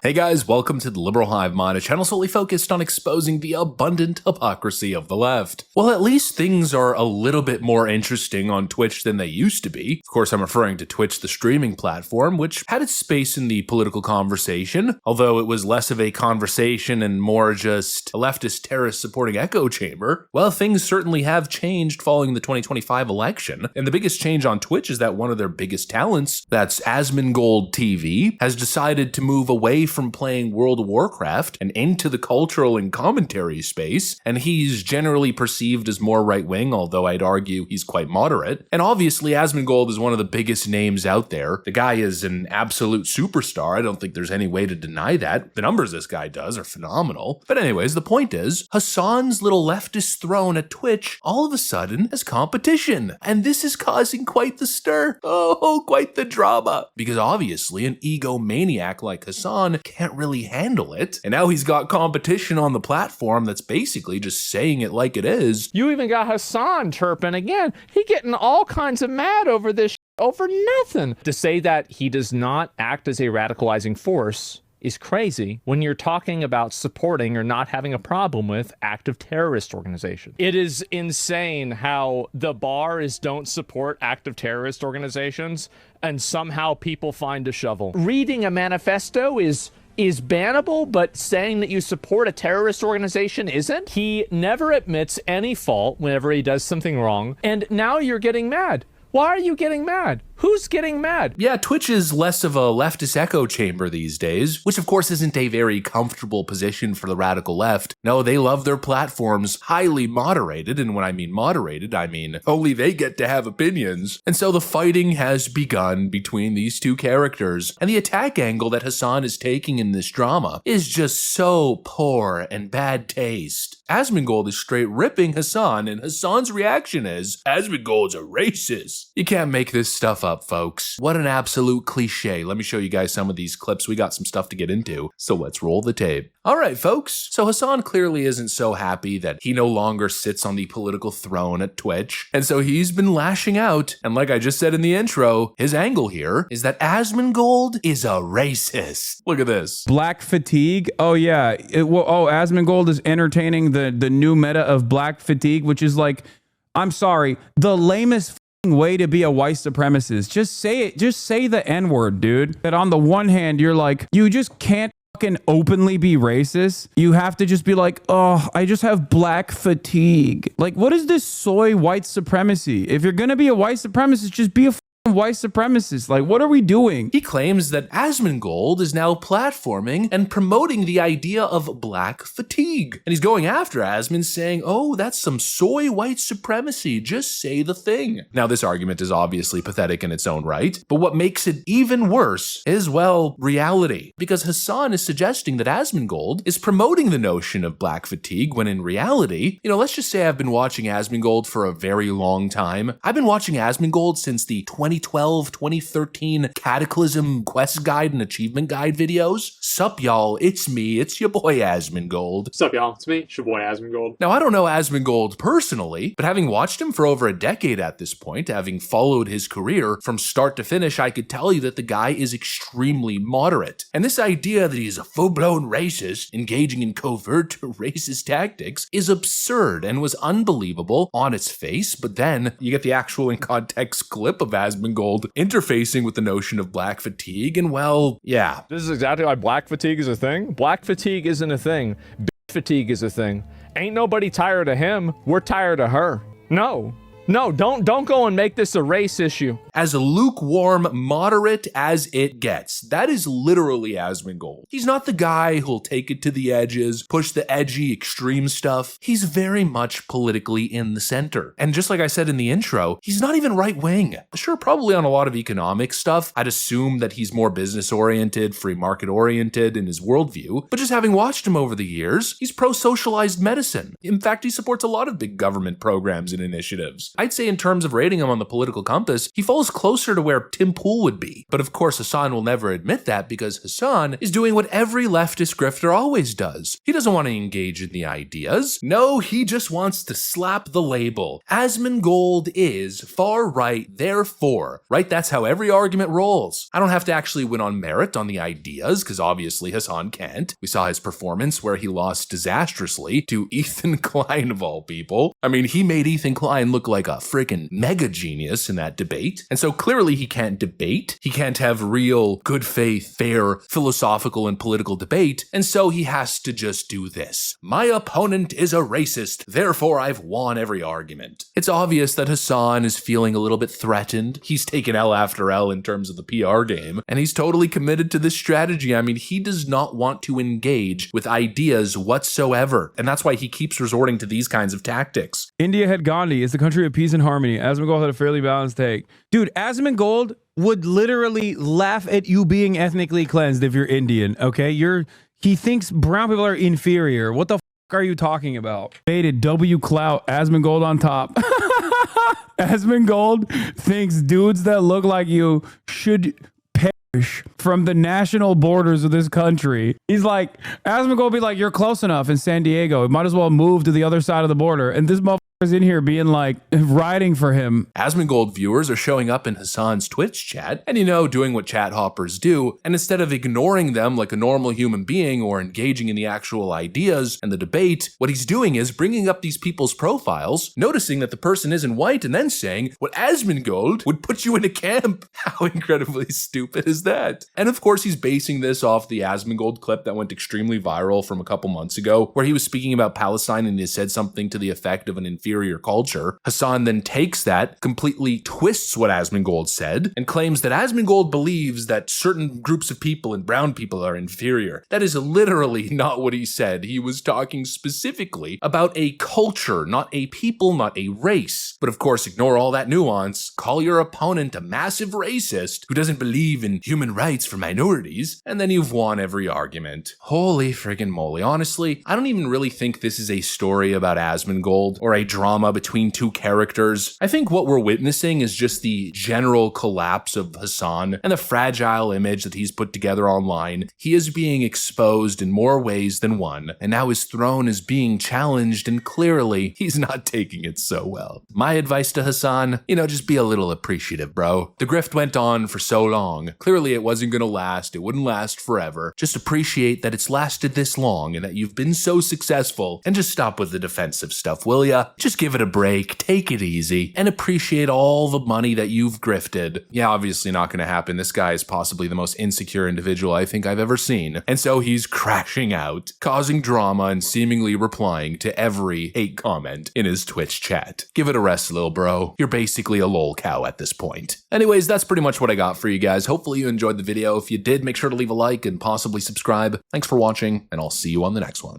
Hey guys, welcome to the Liberal Hive Mind, a channel solely focused on exposing the abundant hypocrisy of the left. Well, at least things are a little bit more interesting on Twitch than they used to be. Of course, I'm referring to Twitch, the streaming platform, which had its space in the political conversation, although it was less of a conversation and more just a leftist terrorist supporting echo chamber. Well, things certainly have changed following the 2025 election, and the biggest change on Twitch is that one of their biggest talents, that's Asmongold TV, has decided to move away from playing World of Warcraft and into the cultural and commentary space, and he's generally perceived as more right-wing, although I'd argue he's quite moderate. And obviously Asmongold is one of the biggest names out there. The guy is an absolute superstar. I don't think there's any way to deny that. The numbers this guy does are phenomenal. But anyways, the point is, Hasan's little leftist throne at Twitch all of a sudden has competition, and this is causing quite the stir. Oh, quite the drama. Because obviously an egomaniac like Hasan can't really handle it, and now he's got competition on the platform that's basically just saying it like it is. You even got Hasan chirping again. He getting all kinds of mad over this over nothing. To say that he does not act as a radicalizing force is crazy when you're talking about supporting or not having a problem with active terrorist organizations. It is insane how the bar is don't support active terrorist organizations and somehow people find a shovel. Reading a manifesto is bannable, but saying that you support a terrorist organization isn't? He never admits any fault whenever he does something wrong, and now you're getting mad. Why are you getting mad? Who's getting mad? Yeah, Twitch is less of a leftist echo chamber these days, which of course isn't a very comfortable position for the radical left. No, they love their platforms highly moderated, and when I mean moderated, I mean only they get to have opinions. And so the fighting has begun between these two characters, and the attack angle that Hasan is taking in this drama is just so poor and bad taste. Asmongold is straight ripping Hasan, and Hasan's reaction is, Asmongold's a racist. You can't make this stuff up, folks. What an absolute cliche. Let me show you guys some of these clips. We got some stuff to get into, so let's roll the tape. All right, folks. So Hasan clearly isn't so happy that he no longer sits on the political throne at Twitch, and so he's been lashing out. And like I just said in the intro, his angle here is that Asmongold is a racist. Look at this. Black fatigue. Oh yeah. Asmongold is entertaining the new meta of black fatigue, which is like, I'm sorry, the lamest way to be a white supremacist. Just say it. Just say the N-word, dude. That on the one hand, you're like, you just can't fucking openly be racist. You have to just be like, oh, I just have black fatigue. Like, what is this soy white supremacy? If you're gonna be a white supremacist, just be a white supremacist. Like, what are we doing? He claims that Asmongold is now platforming and promoting the idea of black fatigue. And he's going after Asmon, saying, oh, that's some soy white supremacy. Just say the thing. Now, this argument is obviously pathetic in its own right, but what makes it even worse is, well, reality. Because Hasan is suggesting that Asmongold is promoting the notion of black fatigue when in reality, let's just say I've been watching Asmongold for a very long time. I've been watching Asmongold since the 2012-2013 Cataclysm Quest Guide and Achievement Guide videos. Sup, y'all, it's me, it's your boy Asmongold. Sup, y'all, it's me, it's your boy Asmongold. Now, I don't know Asmongold personally, but having watched him for over a decade at this point, having followed his career from start to finish, I could tell you that the guy is extremely moderate. And this idea that he's a full-blown racist, engaging in covert racist tactics, is absurd and was unbelievable on its face, but then you get the actual in-context clip of Asmongold interfacing with the notion of black fatigue, and well, yeah. This is exactly why black fatigue is a thing. Black fatigue isn't a thing. Bitch fatigue is a thing. Ain't nobody tired of him. We're tired of her. No, don't go and make this a race issue. As lukewarm, moderate as it gets. That is literally Asmongold. He's not the guy who'll take it to the edges, push the edgy, extreme stuff. He's very much politically in the center. And just like I said in the intro, he's not even right-wing. Sure, probably on a lot of economic stuff. I'd assume that he's more business-oriented, free market-oriented in his worldview. But just having watched him over the years, he's pro-socialized medicine. In fact, he supports a lot of big government programs and initiatives. I'd say in terms of rating him on the political compass, he falls closer to where Tim Pool would be. But of course, Hasan will never admit that because Hasan is doing what every leftist grifter always does. He doesn't want to engage in the ideas. No, he just wants to slap the label. Asmongold is far right, therefore, right? That's how every argument rolls. I don't have to actually win on merit on the ideas, because obviously Hasan can't. We saw his performance where he lost disastrously to Ethan Klein of all people. I mean, he made Ethan Klein look like a freaking mega genius in that debate. And so clearly he can't debate. He can't have real, good faith, fair, philosophical and political debate. And so he has to just do this. My opponent is a racist, therefore I've won every argument. It's obvious that Hasan is feeling a little bit threatened. He's taken L after L in terms of the PR game, and he's totally committed to this strategy. I mean, he does not want to engage with ideas whatsoever, and that's why he keeps resorting to these kinds of tactics. India had Gandhi. It's the country of peace and harmony. Asmongold had a fairly balanced take. Dude, Asmongold would literally laugh at you being ethnically cleansed if you're Indian, okay? He thinks brown people are inferior. What the are you talking about? Baited W clout, Asmongold on top. Asmongold thinks dudes that look like you should perish from the national borders of this country. He's like, Asmongold be like, you're close enough in San Diego. You might as well move to the other side of the border. And this motherfucker's in here being like, riding for him. Asmongold viewers are showing up in Hasan's Twitch chat and, doing what chat hoppers do. And instead of ignoring them like a normal human being or engaging in the actual ideas and the debate, what he's doing is bringing up these people's profiles, noticing that the person isn't white, and then saying, what Asmongold would put you in a camp. How incredibly stupid is that? And of course, he's basing this off the Asmongold clip that went extremely viral from a couple months ago, where he was speaking about Palestine and he said something to the effect of an inferior culture. Hasan then takes that, completely twists what Asmongold said, and claims that Asmongold believes that certain groups of people and brown people are inferior. That is literally not what he said. He was talking specifically about a culture, not a people, not a race. But of course, ignore all that nuance, call your opponent a massive racist who doesn't believe in human rights for minorities, and then you've won every argument. Holy friggin' moly. Honestly, I don't even really think this is a story about Asmongold or a drama between two characters. I think what we're witnessing is just the general collapse of Hasan and the fragile image that he's put together online. He is being exposed in more ways than one, and now his throne is being challenged, and clearly he's not taking it so well. My advice to Hasan, just be a little appreciative, bro. The grift went on for so long. Clearly it wasn't gonna last. It wouldn't last forever. Just appreciate that it's lasted this long and that you've been so successful, and just stop with the defensive stuff, will ya? Just give it a break, take it easy, and appreciate all the money that you've grifted. Yeah, obviously not gonna happen. This guy is possibly the most insecure individual I think I've ever seen. And so he's crashing out, causing drama and seemingly replying to every hate comment in his Twitch chat. Give it a rest, little bro. You're basically a lol cow at this point. Anyways, that's pretty much what I got for you guys. Hopefully you enjoyed the video. If you did, make sure to leave a like and possibly subscribe. Thanks for watching, and I'll see you on the next one.